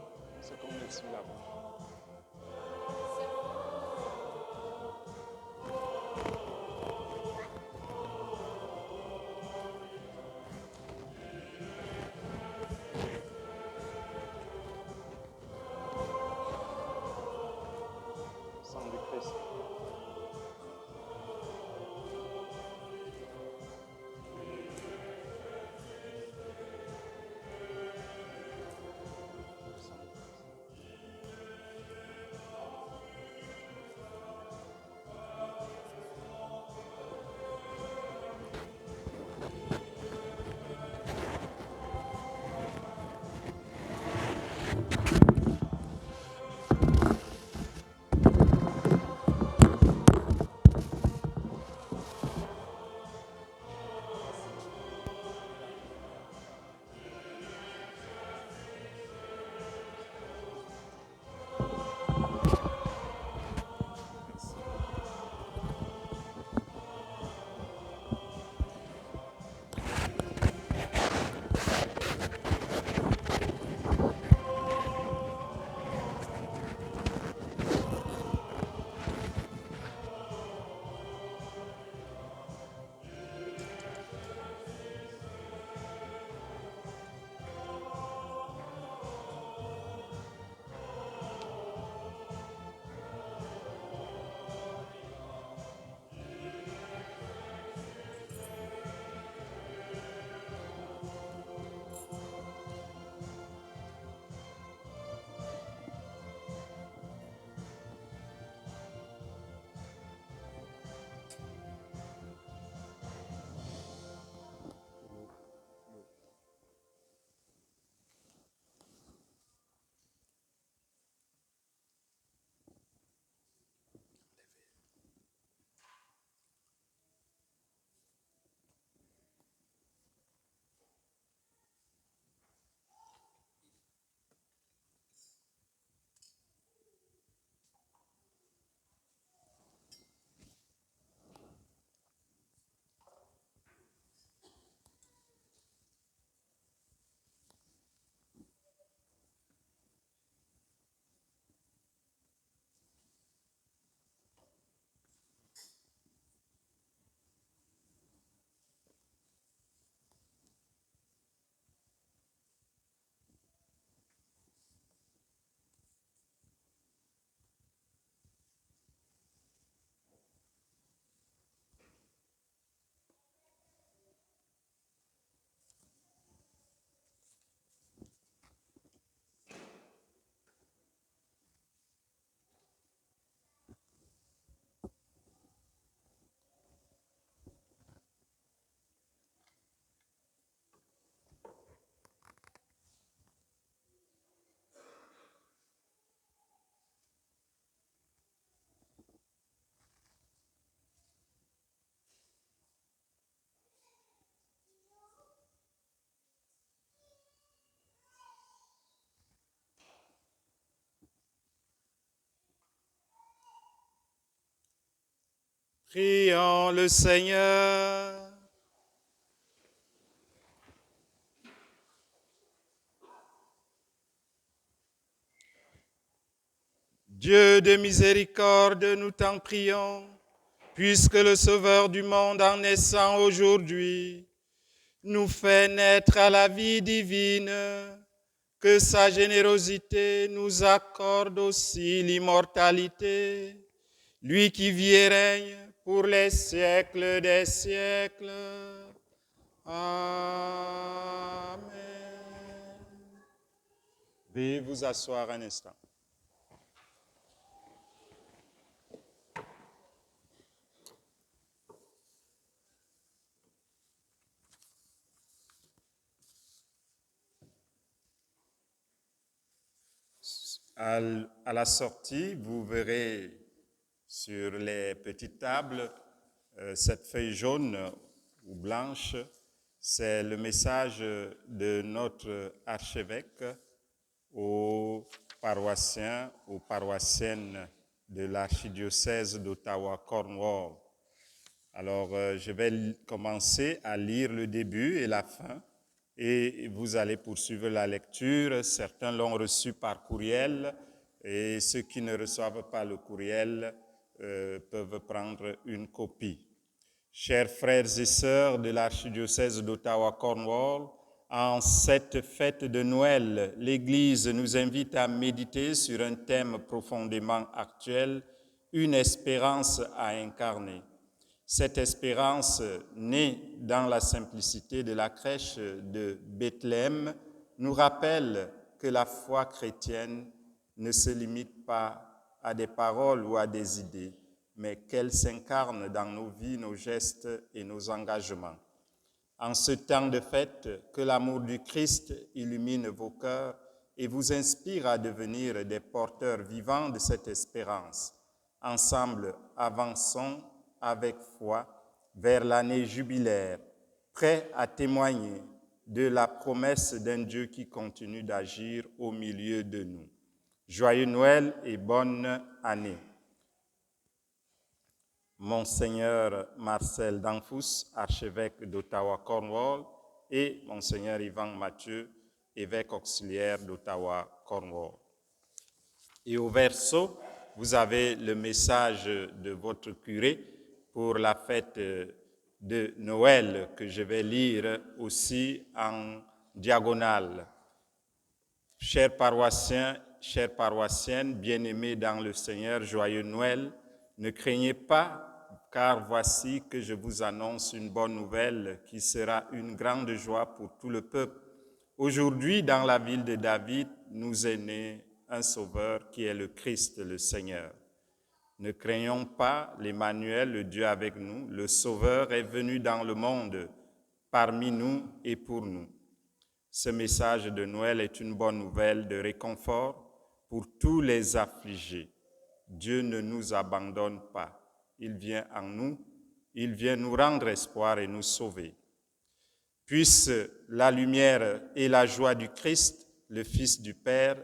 sous la bouche. Sang du Christ. Prions le Seigneur. Dieu de miséricorde, nous t'en prions, puisque le Sauveur du monde en naissant aujourd'hui nous fait naître à la vie divine, que sa générosité nous accorde aussi l'immortalité, lui qui vit et règne pour les siècles des siècles. Amen. Veuillez vous asseoir un instant. À la sortie, vous verrez sur les petites tables cette feuille jaune ou blanche. C'est le message de notre archevêque aux paroissiens, aux paroissiennes de l'archidiocèse d'Ottawa-Cornwall. Alors, je vais commencer à lire le début et la fin, et vous allez poursuivre la lecture. Certains l'ont reçu par courriel et ceux qui ne reçoivent pas le courriel peuvent prendre une copie. Chers frères et sœurs de l'archidiocèse d'Ottawa-Cornwall, en cette fête de Noël, l'Église nous invite à méditer sur un thème profondément actuel, une espérance à incarner. Cette espérance, née dans la simplicité de la crèche de Bethléem, nous rappelle que la foi chrétienne ne se limite pas à des paroles ou à des idées, mais qu'elle s'incarne dans nos vies, nos gestes et nos engagements. En ce temps de fête, que l'amour du Christ illumine vos cœurs et vous inspire à devenir des porteurs vivants de cette espérance. Ensemble, avançons avec foi vers l'année jubilaire, prêts à témoigner de la promesse d'un Dieu qui continue d'agir au milieu de nous. Joyeux Noël et bonne année. Monseigneur Marcel Danfous, archevêque d'Ottawa-Cornwall, et Monseigneur Yvan Mathieu, évêque auxiliaire d'Ottawa-Cornwall. Et au verso, vous avez le message de votre curé pour la fête de Noël que je vais lire aussi en diagonale. Chers paroissiens, chères paroissiennes, bien-aimés dans le Seigneur, joyeux Noël. Ne craignez pas, car voici que je vous annonce une bonne nouvelle qui sera une grande joie pour tout le peuple. Aujourd'hui, dans la ville de David, nous est né un sauveur qui est le Christ, le Seigneur. Ne craignons pas, l'Emmanuel, le Dieu avec nous, le Sauveur est venu dans le monde, parmi nous et pour nous. Ce message de Noël est une bonne nouvelle de réconfort pour tous les affligés. Dieu ne nous abandonne pas. Il vient en nous, il vient nous rendre espoir et nous sauver. Puisse la lumière et la joie du Christ, le Fils du Père,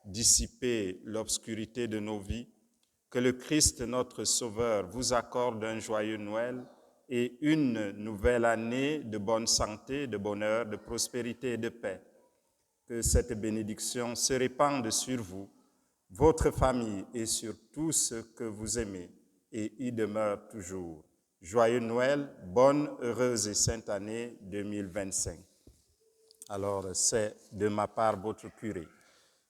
dissiper l'obscurité de nos vies. Que le Christ, notre Sauveur, vous accorde un joyeux Noël et une nouvelle année de bonne santé, de bonheur, de prospérité et de paix. Que cette bénédiction se répande sur vous, votre famille et sur tous ceux que vous aimez et y demeure toujours. Joyeux Noël, bonne, heureuse et sainte année 2025. Alors, c'est de ma part votre curé.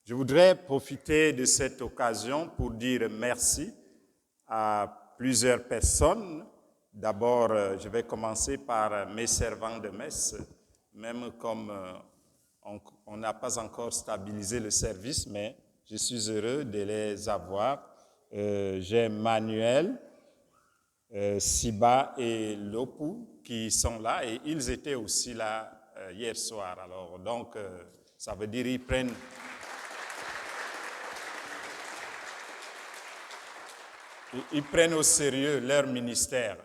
Je voudrais profiter de cette occasion pour dire merci à plusieurs personnes. D'abord, je vais commencer par mes servants de messe, même comme on n'a pas encore stabilisé le service, mais je suis heureux de les avoir. J'ai Manuel, Siba et Lopou qui sont là et ils étaient aussi là hier soir. Alors, donc, ça veut dire qu'ils prennent au sérieux leur ministère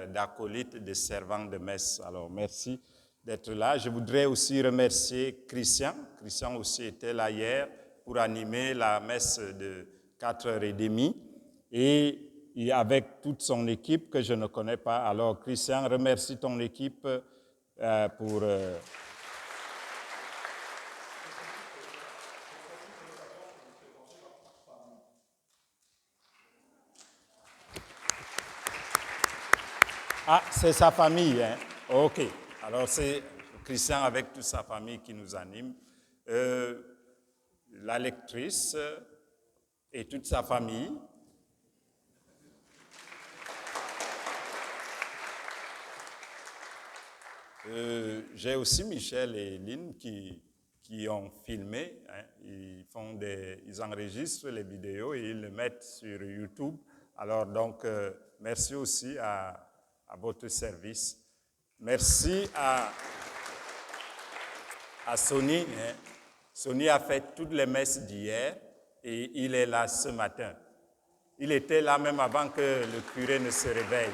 d'acolyte, de servants de messe. Alors, merci d'être là. Je voudrais aussi remercier Christian. Christian aussi était là hier pour animer la messe de 4h30 et avec toute son équipe que je ne connais pas. Alors, Christian, remercie ton équipe pour... Ah, c'est sa famille, hein? OK. Alors, c'est Christian avec toute sa famille qui nous anime. La lectrice et toute sa famille. J'ai aussi Michel et Lynn qui ont filmé. Hein. Ils enregistrent les vidéos et ils les mettent sur YouTube. Alors, donc, merci aussi à votre service. Merci à Sony. Hein. Sony a fait toutes les messes d'hier et il est là ce matin. Il était là même avant que le curé ne se réveille.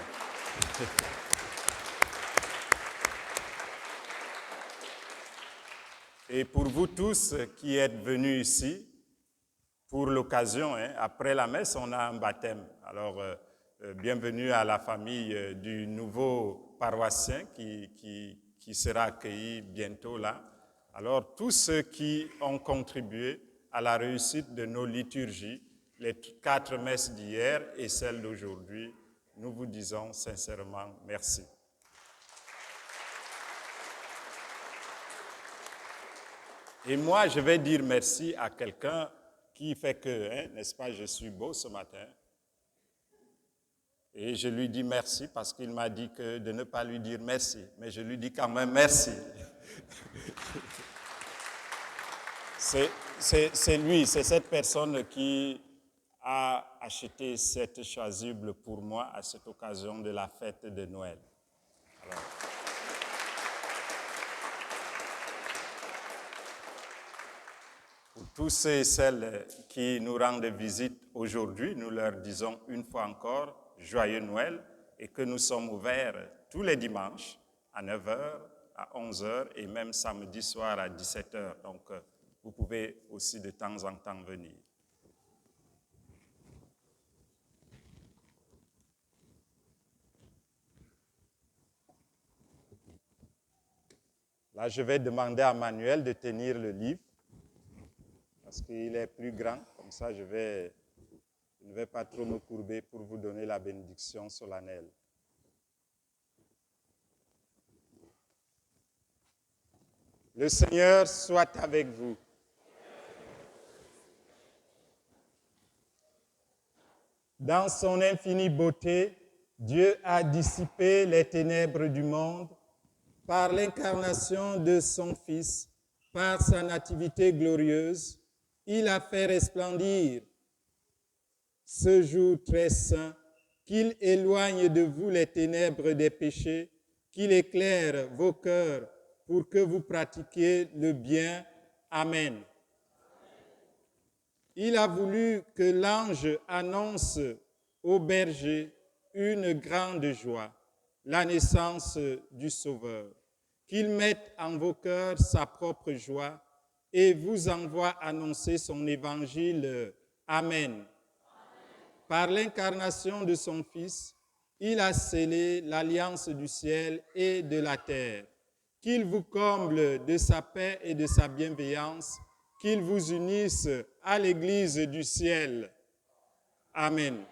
Et pour vous tous qui êtes venus ici, pour l'occasion, hein, après la messe, on a un baptême. Alors, bienvenue à la famille du nouveau paroissien qui qui sera accueilli bientôt là. Alors, tous ceux qui ont contribué à la réussite de nos liturgies, les 4 messes d'hier et celles d'aujourd'hui, nous vous disons sincèrement merci. Et moi, je vais dire merci à quelqu'un qui fait que, n'est-ce pas, je suis beau ce matin. Et je lui dis merci parce qu'il m'a dit que de ne pas lui dire merci. Mais je lui dis quand même merci. C'est lui, c'est cette personne qui a acheté cette chasuble pour moi à cette occasion de la fête de Noël. Alors, pour tous ceux et celles qui nous rendent visite aujourd'hui, nous leur disons une fois encore Joyeux Noël et que nous sommes ouverts tous les dimanches à 9h, à 11h et même samedi soir à 17h. Donc, vous pouvez aussi de temps en temps venir. Là, je vais demander à Manuel de tenir le livre parce qu'il est plus grand. Comme ça, je ne vais pas trop me courber pour vous donner la bénédiction solennelle. Le Seigneur soit avec vous. Dans son infinie beauté, Dieu a dissipé les ténèbres du monde par l'incarnation de son Fils, par sa nativité glorieuse. Il a fait resplendir ce jour très saint, qu'il éloigne de vous les ténèbres des péchés, qu'il éclaire vos cœurs pour que vous pratiquiez le bien. Amen. Il a voulu que l'ange annonce aux bergers une grande joie, la naissance du Sauveur, qu'il mette en vos cœurs sa propre joie et vous envoie annoncer son évangile. Amen. Par l'incarnation de son Fils, il a scellé l'alliance du ciel et de la terre. Qu'il vous comble de sa paix et de sa bienveillance, qu'il vous unisse à l'Église du ciel. Amen.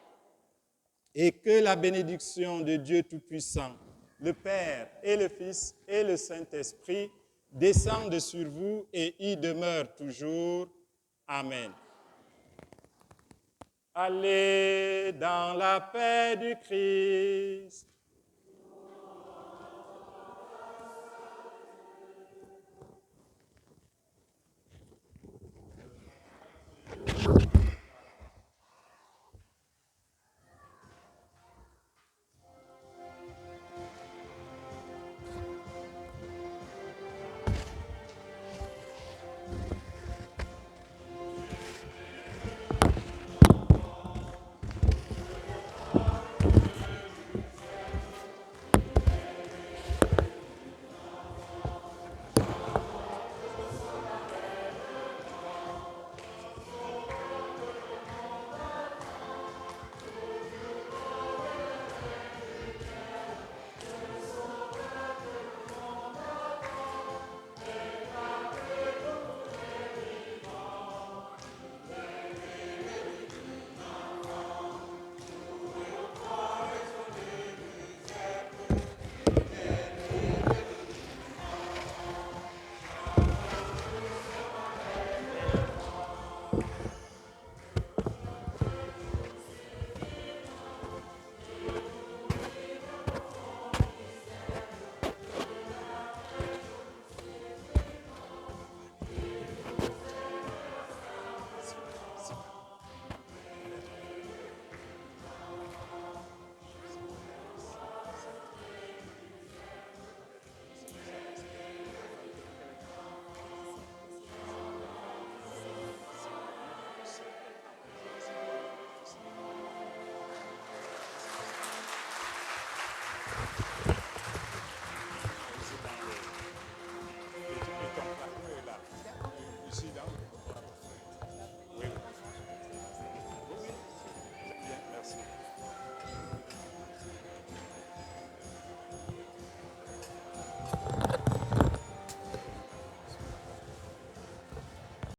Et que la bénédiction de Dieu Tout-Puissant, le Père et le Fils et le Saint-Esprit descendent sur vous et y demeurent toujours. Amen. Allez dans la paix du Christ.